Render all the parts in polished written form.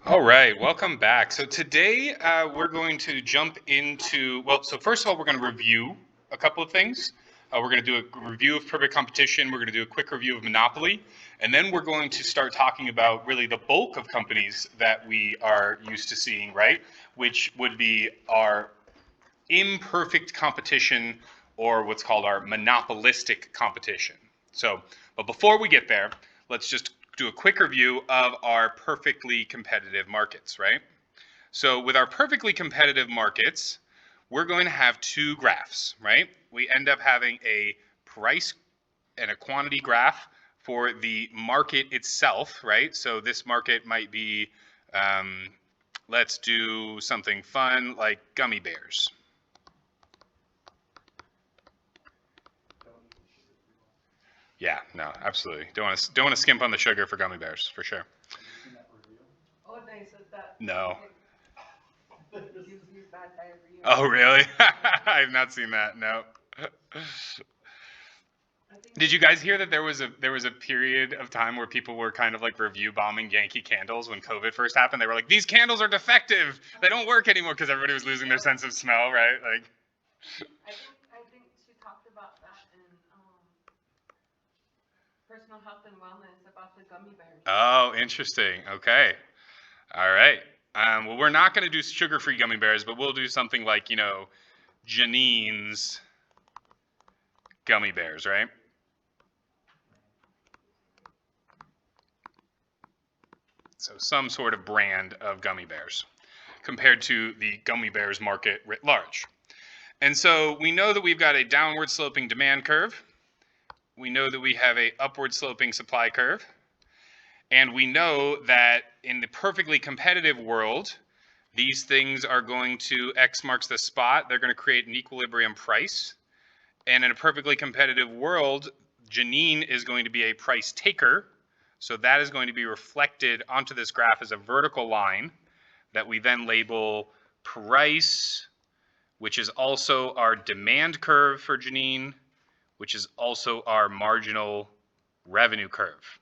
All right, welcome back. So today we're going to jump into, well, so first of all, we're going to review a couple of things. We're going to do a review of perfect competition. We're going to do a quick review of monopoly. And then we're going to start talking about really the bulk of companies that we are used to seeing, right? Which would be our imperfect competition or what's called our monopolistic competition. So, but before we get there, let's just do a quick review of our perfectly competitive markets, right? So with our perfectly competitive markets, we're going to have two graphs, right? We end up having a price and a quantity graph for the market itself, right? So this market might be, let's do something fun like gummy bears. Yeah, no, absolutely. Don't want to skimp on the sugar for gummy bears for sure. Oh, nice. That No. gives you bad diarrhea. Oh, really? I have not seen that. No. Did you guys hear that there was a period of time where people were kind of like review bombing Yankee candles when COVID first happened? They were like, "These candles are defective. They don't work anymore," because everybody was losing their sense of smell, right? Like, I think she talked about that in personal health and wellness about the gummy bears. oh, interesting. Okay. All right. Well, we're not going to do sugar-free gummy bears, but we'll do something like, Janine's gummy bears, right? So some sort of brand of gummy bears compared to the gummy bears market writ large. And so we know that we've got a downward sloping demand curve. We know that we have a upward sloping supply curve. And we know that in the perfectly competitive world, these things are going to, X marks the spot, they're going to create an equilibrium price. And in a perfectly competitive world, Janine is going to be a price taker. So that is going to be reflected onto this graph as a vertical line that we then label price, which is also our demand curve for Janine, which is also our marginal revenue curve.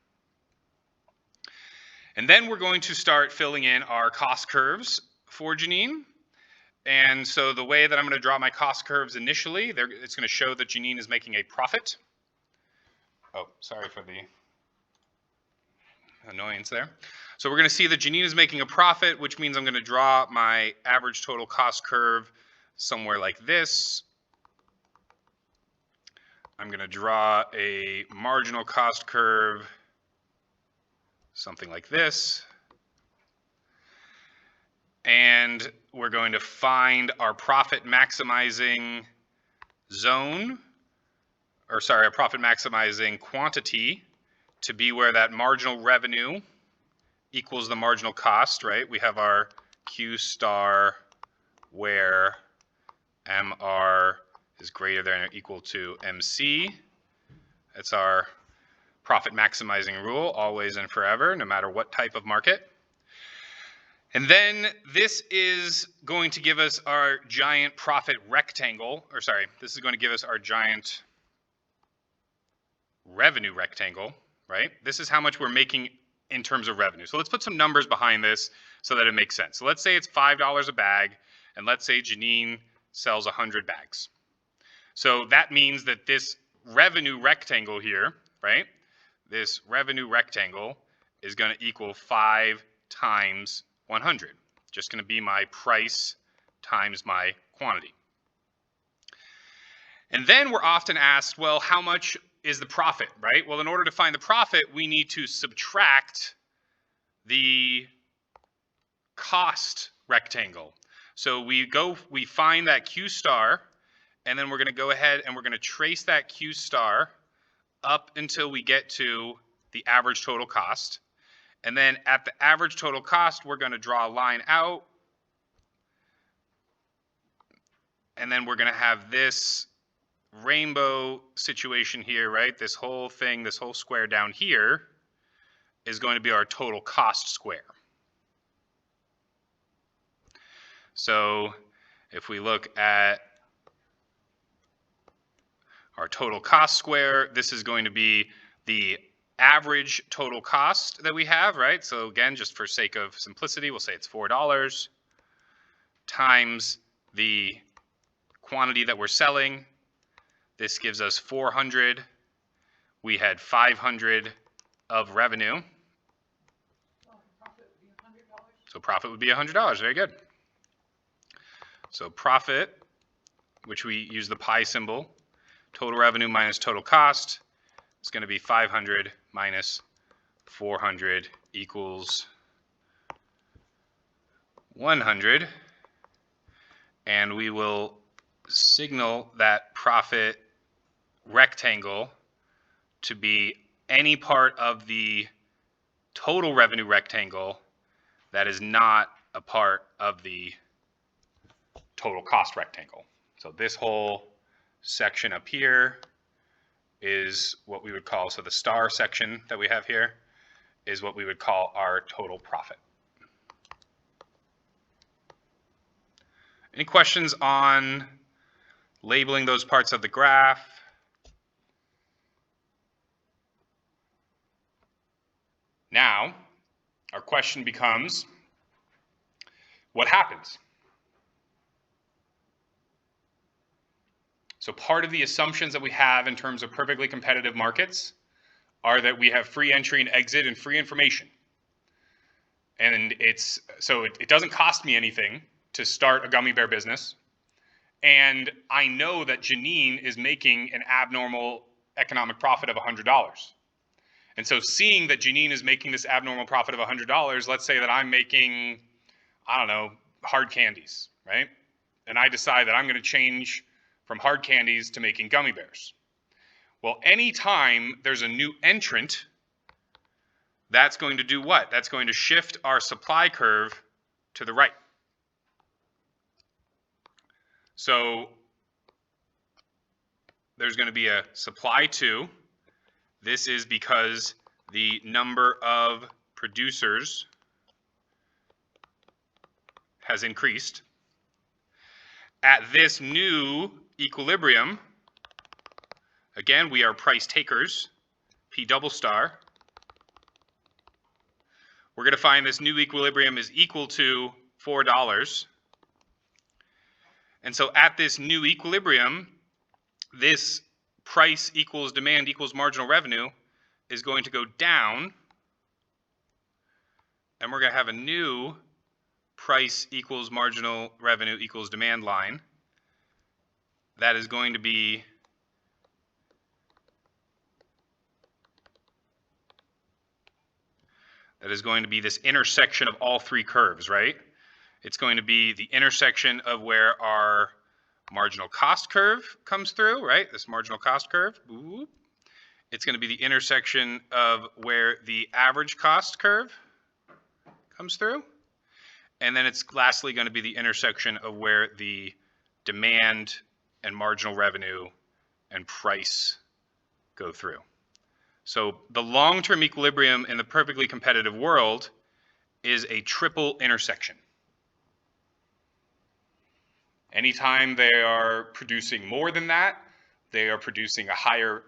And then we're going to start filling in our cost curves for Janine. And so the way that I'm going to draw my cost curves initially, it's going to show that Janine is making a profit. Oh, sorry for the annoyance there. So we're going to see that Janine is making a profit, which means I'm going to draw my average total cost curve somewhere like this. I'm going to draw a marginal cost curve something like this. And we're going to find our profit maximizing zone, or sorry, our profit maximizing quantity to be where that marginal revenue equals the marginal cost, right? We have our Q star where MR is greater than or equal to MC. That's our profit maximizing rule, always and forever, no matter what type of market. And then this is going to give us our giant profit rectangle, or sorry, this is going to give us our giant revenue rectangle, right? This is how much we're making in terms of revenue. So let's put some numbers behind this so that it makes sense. So let's say it's $5 a bag, and let's say Janine sells 100 bags. So that means that this revenue rectangle here, right? This revenue rectangle is going to equal 5 times 100. Just going to be my price times my quantity. And then we're often asked, well, how much is the profit, right? Well, in order to find the profit, we need to subtract the cost rectangle. So we find that Q star, and then we're going to go ahead and we're going to trace that Q star up until we get to the average total cost. And then at the average total cost, we're going to draw a line out. And then we're going to have this rainbow situation here, right? This whole thing, this whole square down here is going to be our total cost square. So if we look at our total cost square, this is going to be the average total cost that we have, right? So again, just for sake of simplicity, we'll say it's $4 times the quantity that we're selling. This gives us 400. We had 500 of revenue. So profit would be $100. Very good. So profit, which we use the pi symbol, total revenue minus total cost, is going to be 500 minus 400 equals 100. And we will signal that profit rectangle to be any part of the total revenue rectangle that is not a part of the total cost rectangle. So this whole section up here is what we would call, so the star section that we have here is what we would call our total profit. Any questions on labeling those parts of the graph? Now, our question becomes, what happens? So part of the assumptions that we have in terms of perfectly competitive markets are that we have free entry and exit and free information. And it doesn't cost me anything to start a gummy bear business. And I know that Janine is making an abnormal economic profit of $100. And so seeing that Janine is making this abnormal profit of $100, let's say that I'm making, I don't know, hard candies, right? And I decide that I'm going to change from hard candies to making gummy bears. Well, anytime there's a new entrant, that's going to do what? That's going to shift our supply curve to the right. So there's going to be a supply 2. This is because the number of producers has increased. At this new equilibrium, again, we are price takers, P double star. We're going to find this new equilibrium is equal to $4. And so at this new equilibrium, this price equals demand equals marginal revenue is going to go down, and we're going to have a new price equals marginal revenue equals demand line that is going to be this intersection of all three curves, right? It's going to be the intersection of where our marginal cost curve comes through, right? This marginal cost curve. Ooh. It's going to be the intersection of where the average cost curve comes through. And then it's lastly going to be the intersection of where the demand and marginal revenue and price go through. So the long-term equilibrium in the perfectly competitive world is a triple intersection. Anytime they are producing more than that, they are producing a higher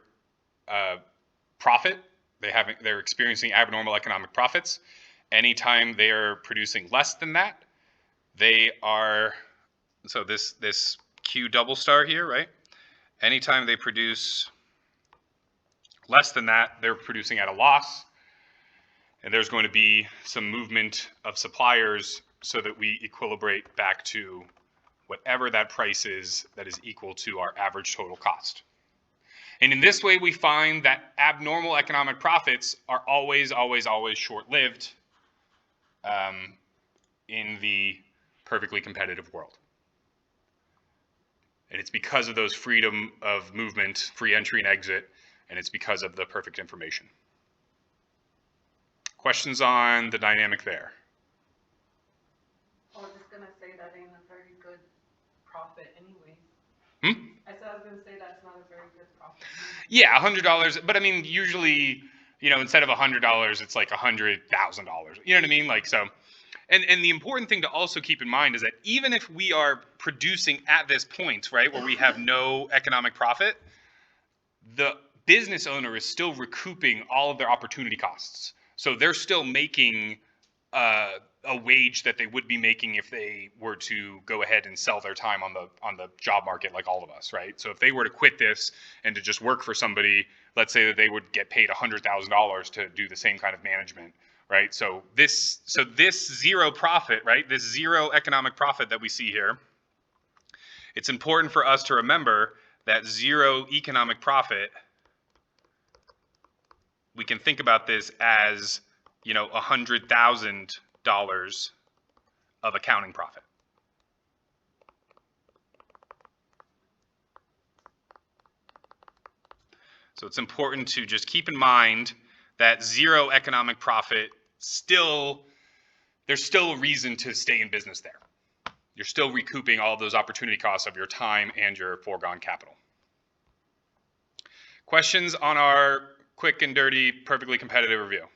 profit. They're experiencing abnormal economic profits. Anytime they are producing less than that, they are, so this Q double star here, right? Anytime they produce less than that, they're producing at a loss. And there's going to be some movement of suppliers so that we equilibrate back to whatever that price is that is equal to our average total cost. And in this way, we find that abnormal economic profits are always, always, always short-lived in the perfectly competitive world. And it's because of those freedom of movement, free entry and exit, and it's because of the perfect information. Questions on the dynamic there? I was just going to say that ain't a very good profit anyway. I said I was going to say that's not a very good profit. Yeah, $100. But I mean, usually, instead of $100, it's like $100,000. You know what I mean? Like, so, and the important thing to also keep in mind is that even if we are producing at this point, right, where we have no economic profit, the business owner is still recouping all of their opportunity costs. So they're still making a wage that they would be making if they were to go ahead and sell their time on the job market like all of us, right? So if they were to quit this and to just work for somebody, let's say that they would get paid $100,000 to do the same kind of management, right? So this zero profit, right? This zero economic profit that we see here, it's important for us to remember that zero economic profit, we can think about this as, you know, $100,000 of accounting profit. So it's important to just keep in mind that zero economic profit there's still a reason to stay in business there. You're still recouping all of those opportunity costs of your time and your foregone capital. Questions on our quick and dirty, perfectly competitive review?